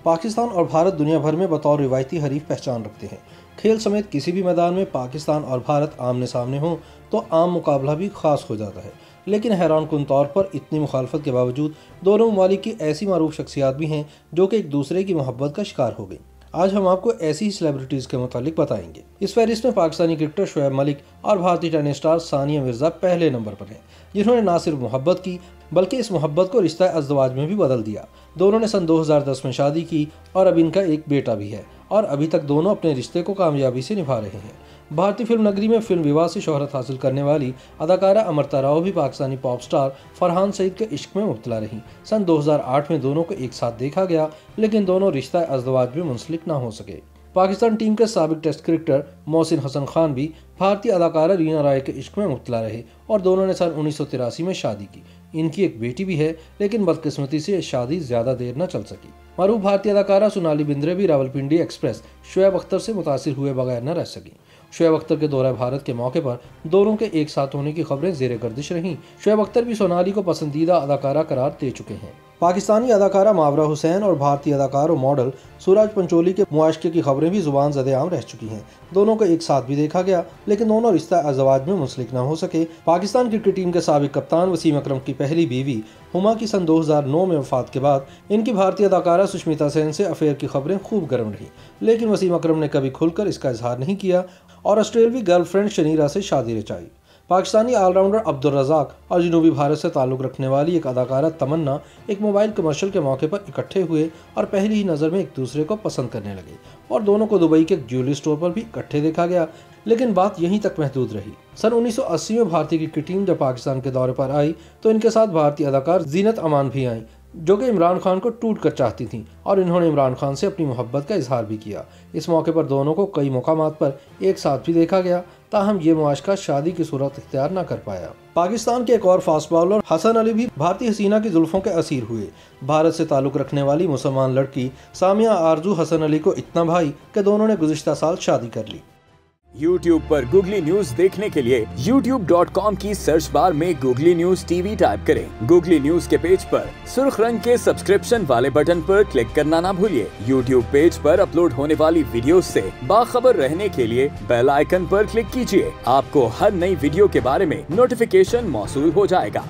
पाकिस्तान और भारत दुनिया भर में बतौर रिवायती हरीफ पहचान रखते हैं। खेल समेत किसी भी मैदान में पाकिस्तान और भारत आमने सामने हो तो आम मुकाबला भी खास हो जाता है। लेकिन हैरानकुन तौर पर इतनी मुखालफत के बावजूद दोनों ममालिक की ऐसी मारूफ शख्सियात भी हैं जो कि एक दूसरे की मोहब्बत का शिकार हो गई। आज हम आपको ऐसी ही सेलिब्रिटीज़ के मुतालिक बताएंगे। इस फहरिस्त में पाकिस्तानी क्रिकेटर शोएब मलिक और भारतीय टेनिस स्टार सानिया मिर्ज़ा पहले नंबर पर हैं, जिन्होंने न सिर्फ मोहब्बत की बल्कि इस मोहब्बत को रिश्ता अज़दवाज में भी बदल दिया। दोनों ने सन 2010 में शादी की और अब इनका एक बेटा भी है और अभी तक दोनों अपने रिश्ते को कामयाबी से निभा रहे हैं। भारतीय फिल्म नगरी में फिल्म विवाह से शोहरत हासिल करने वाली अदाकारा अमृता राव भी पाकिस्तानी पॉप स्टार फरहान सईद के इश्क में मुब्तला रहीं। सन 2008 में दोनों को एक साथ देखा गया, लेकिन दोनों रिश्ता अज़दवाज में मुंसलिक न हो सके। पाकिस्तान टीम के साबिक टेस्ट क्रिकेटर मोहसिन हसन खान भी भारतीय अदाकारा रीना राय के इश्क में मुब्तला रहे और दोनों ने सन 1983 में शादी की। इनकी एक बेटी भी है, लेकिन बदकिस्मती से ये शादी ज्यादा देर न चल सकी। मरूफ भारतीय अदाकारा सोनाली बिंद्रे भी रावलपिंडी एक्सप्रेस शोएब अख्तर से मुतासिर हुए बगैर न रह सकी। शोएब अख्तर के दौरा भारत के मौके पर दोनों के एक साथ होने की खबरें ज़ेरे गर्दिश रहीं। शोएब अख्तर भी सोनाली को पसंदीदा अदाकारा करार दे चुके हैं। पाकिस्तानी अदाकारा मावरा हुसैन और भारतीय अदाकार और मॉडल सूरज पंचोली के मुआशके की खबरें भी जुबान ज़दे-आम रह चुकी हैं। दोनों को एक साथ भी देखा गया, लेकिन दोनों रिश्ता अज़दवाज में मुंसलिक न हो सके। पाकिस्तान क्रिकेट टीम के साबिक कप्तान वसीम अकरम की पहली बीवी हुमा की सन 2009 में वफात के बाद इनकी भारतीय अदाकारा सुष्मिता सेन से अफेयर की खबरें खूब गर्म रहीं, लेकिन वसीम अकरम ने कभी खुलकर इसका इजहार नहीं किया और ऑस्ट्रेलवी गर्लफ्रेंड शनीरा से शादी रचाई। पाकिस्तानी ऑलराउंडर अब्दुल रज़ाक और जनूबी भारत से ताल्लुक़ रखने वाली एक अदाकारा तमन्ना एक मोबाइल कमर्शियल के मौके पर इकट्ठे हुए और पहली ही नज़र में एक दूसरे को पसंद करने लगे और दोनों को दुबई के एक ज्वेलरी स्टोर पर भी इकट्ठे देखा गया, लेकिन बात यहीं तक महदूद रही। सन 1980 में भारतीय क्रिकेट टीम जब पाकिस्तान के दौरे पर आई तो इनके साथ भारतीय अदाकार जीनत अमान भी आईं, जो कि इमरान खान को टूट कर चाहती थीं और इन्होंने इमरान खान से अपनी मोहब्बत का इजहार भी किया। इस मौके पर दोनों को कई मकामात पर एक साथ भी देखा गया, ताहम ये मुआशका शादी की सूरत इख्तियार न कर पाया। पाकिस्तान के एक और फास्ट बॉलर हसन अली भी भारतीय हसीना की जुल्फों के असीर हुए। भारत से ताल्लुक़ रखने वाली मुसलमान लड़की सामिया आरजू हसन अली को इतना भाई कि दोनों ने गुज़िश्ता साल शादी कर ली। YouTube पर गूगली न्यूज देखने के लिए youtube.com की सर्च बार में गूगली न्यूज टीवी टाइप करें। गूगली न्यूज के पेज पर सुर्ख रंग के सब्सक्रिप्शन वाले बटन पर क्लिक करना ना भूलिए। YouTube पेज पर अपलोड होने वाली वीडियोस से बाखबर रहने के लिए बेल आइकन पर क्लिक कीजिए। आपको हर नई वीडियो के बारे में नोटिफिकेशन मौसूल हो जाएगा।